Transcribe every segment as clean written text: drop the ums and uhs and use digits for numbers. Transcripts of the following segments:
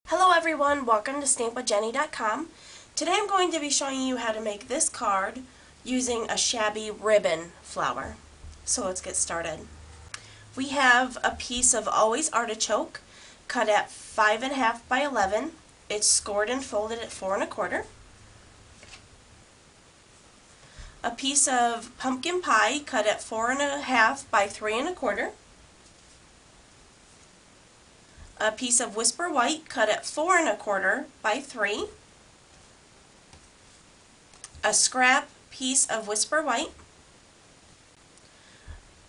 Hello everyone, welcome to StampWithJenny.com. Today I'm going to be showing you how to make this card using a Shabby ribbon flower. So let's get started. We have a piece of Always Artichoke cut at 5.5 by 11. It's scored and folded at 4 1/4. A piece of Pumpkin Pie cut at 4.5 by 3 1/4. A piece of Whisper White cut at 4 1/4 by 3. A scrap piece of Whisper White.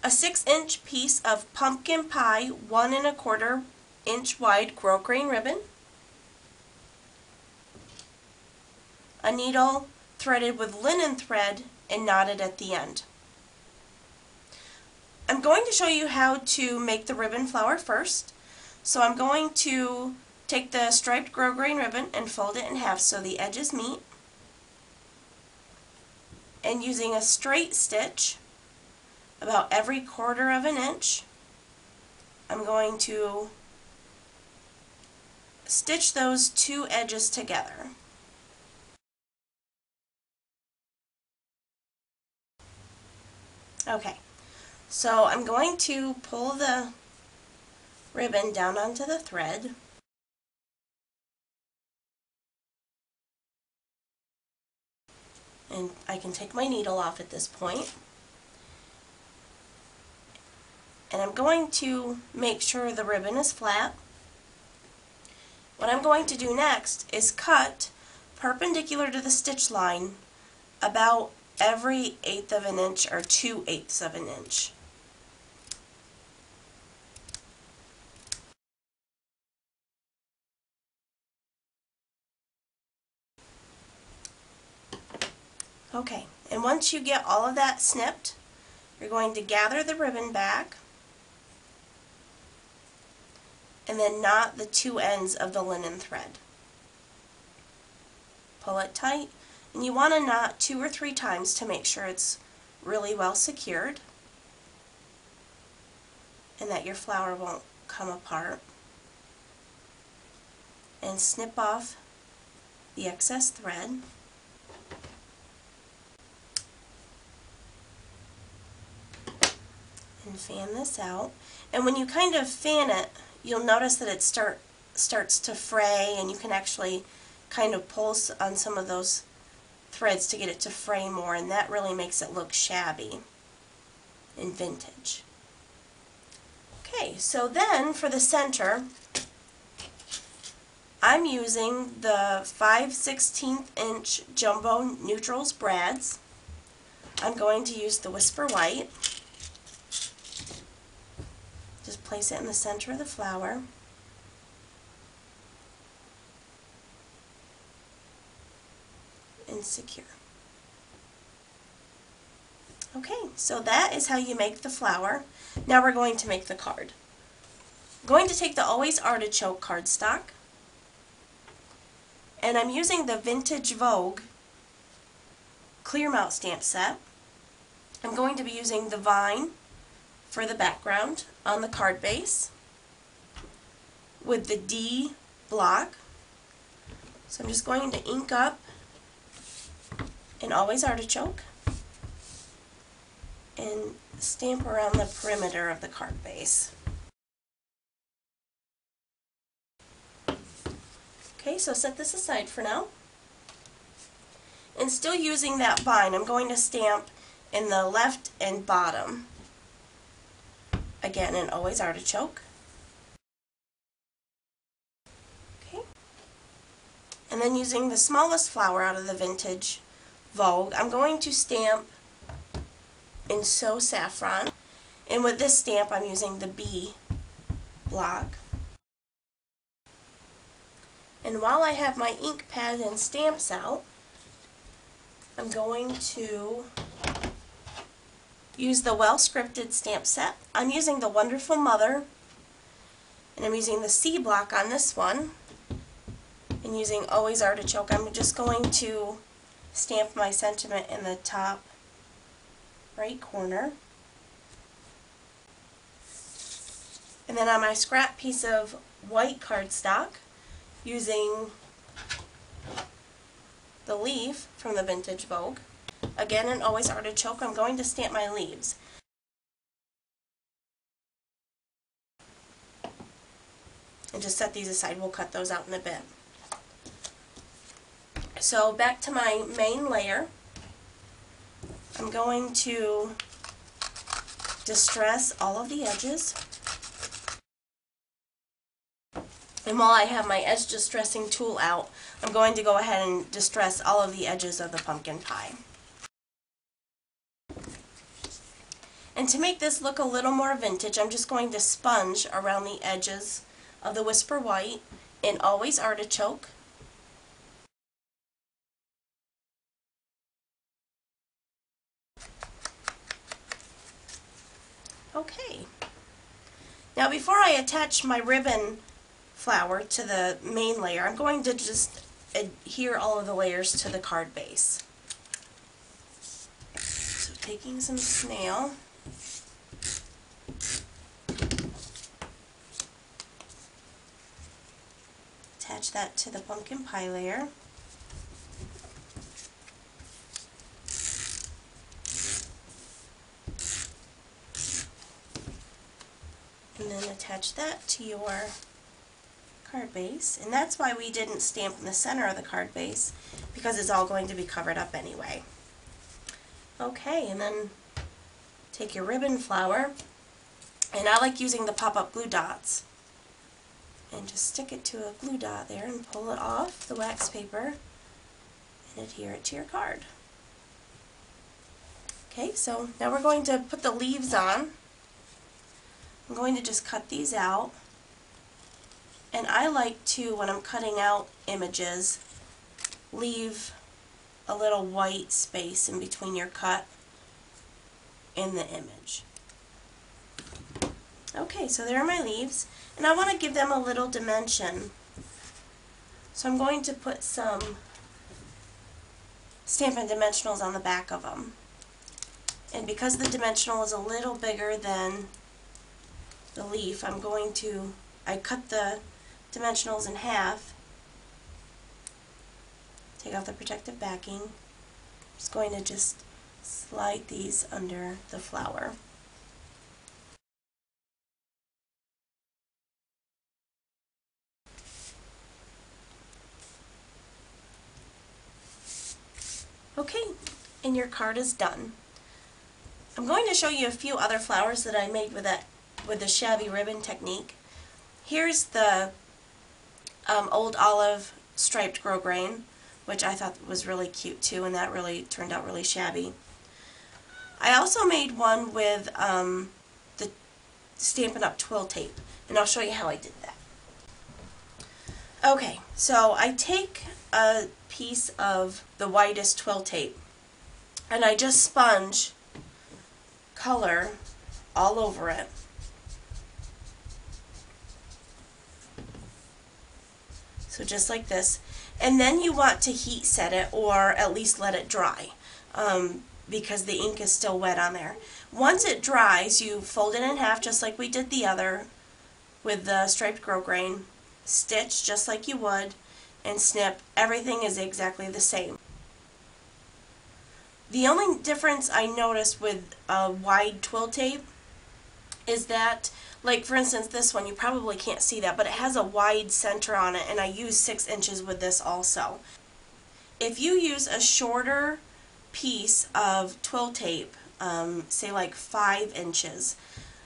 A 6-inch piece of Pumpkin Pie 1 1/4 inch wide grosgrain ribbon. A needle threaded with linen thread and knotted at the end. I'm going to show you how to make the ribbon flower first. So I'm going to take the striped grosgrain ribbon and fold it in half so the edges meet. And using a straight stitch, about every 1/4 of an inch, I'm going to stitch those two edges together. Okay, so I'm going to pull the ribbon down onto the thread. And I can take my needle off at this point. And I'm going to make sure the ribbon is flat. What I'm going to do next is cut perpendicular to the stitch line about every 1/8 of an inch or 2/8 of an inch. Okay, and once you get all of that snipped, you're going to gather the ribbon back and then knot the two ends of the linen thread. Pull it tight, and you want to knot 2 or 3 times to make sure it's really well secured and that your flower won't come apart. And snip off the excess thread. And fan this out. And when you kind of fan it, you'll notice that it starts to fray, and you can actually kind of pull on some of those threads to get it to fray more, and that really makes it look shabby and vintage. Okay, so then for the center, I'm using the 5/16 inch Jumbo Neutrals brads. I'm going to use the Whisper White. Just place it in the center of the flower. And secure. Okay, so that is how you make the flower. Now we're going to make the card. I'm going to take the Always Artichoke cardstock, and I'm using the Vintage Vogue clear mount stamp set. I'm going to be using the vine for the background on the card base with the D block. So I'm just going to ink up an Always Artichoke and stamp around the perimeter of the card base. Okay, so set this aside for now. And still using that vine, I'm going to stamp in the left and bottom. Again, an Always Artichoke. Okay. And then using the smallest flower out of the Vintage Vogue, I'm going to stamp in So Saffron. And with this stamp, I'm using the B block. And while I have my ink pad and stamps out, I'm going to use the Well Scripted stamp set. I'm using the Wonderful Mother, and I'm using the C block on this one, and using Always Artichoke. I'm just going to stamp my sentiment in the top right corner. And then on my scrap piece of white cardstock, using the leaf from the Vintage Vogue. Again, an always artichoke, I'm going to stamp my leaves. And just set these aside, we'll cut those out in a bit. So back to my main layer, I'm going to distress all of the edges. And while I have my edge distressing tool out, I'm going to go ahead and distress all of the edges of the pumpkin pie. And to make this look a little more vintage, I'm just going to sponge around the edges of the Whisper White in Always Artichoke. Okay. Now before I attach my ribbon flower to the main layer, I'm going to just adhere all of the layers to the card base. So taking some snail, attach that to the pumpkin pie layer. And then attach that to your card base. And that's why we didn't stamp in the center of the card base, because it's all going to be covered up anyway. Okay, and then take your ribbon flower, and I like using the pop-up glue dots, and just stick it to a glue dot there and pull it off the wax paper and adhere it to your card. Okay, so now we're going to put the leaves on. I'm going to just cut these out, and I like to, when I'm cutting out images, leave a little white space in between your cut and the image. Okay, so there are my leaves, and I want to give them a little dimension. So I'm going to put some Stampin' Dimensionals on the back of them. And because the dimensional is a little bigger than the leaf, I cut the dimensionals in half, take off the protective backing. I'm just going to just slide these under the flower. Okay, and your card is done. I'm going to show you a few other flowers that I made with the Shabby ribbon technique. Here's the old olive striped grosgrain, which I thought was really cute too, and that really turned out really shabby. I also made one with the Stampin' Up! Twill tape, and I'll show you how I did that. Okay, so I take a piece of the whitest twill tape, and I just sponge color all over it. So just like this. And then you want to heat set it, or at least let it dry, because the ink is still wet on there. Once it dries, you fold it in half just like we did the other with the striped grosgrain, stitch just like you would, and snip. Everything is exactly the same. The only difference I noticed with a wide twill tape is that, like for instance this one, you probably can't see that, but it has a wide center on it, and I use 6 inches with this also. If you use a shorter piece of twill tape, say like 5 inches,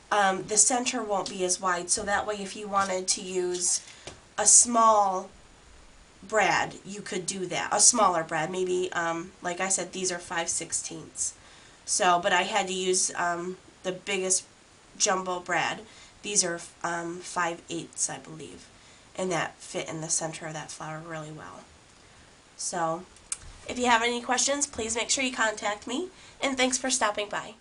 the center won't be as wide, so that way if you wanted to use a small brad, you could do that. A smaller brad, maybe, like I said, these are 5/16. So, but I had to use the biggest jumbo brad. These are 5/8, I believe, and that fit in the center of that flower really well. So, if you have any questions, please make sure you contact me, and thanks for stopping by.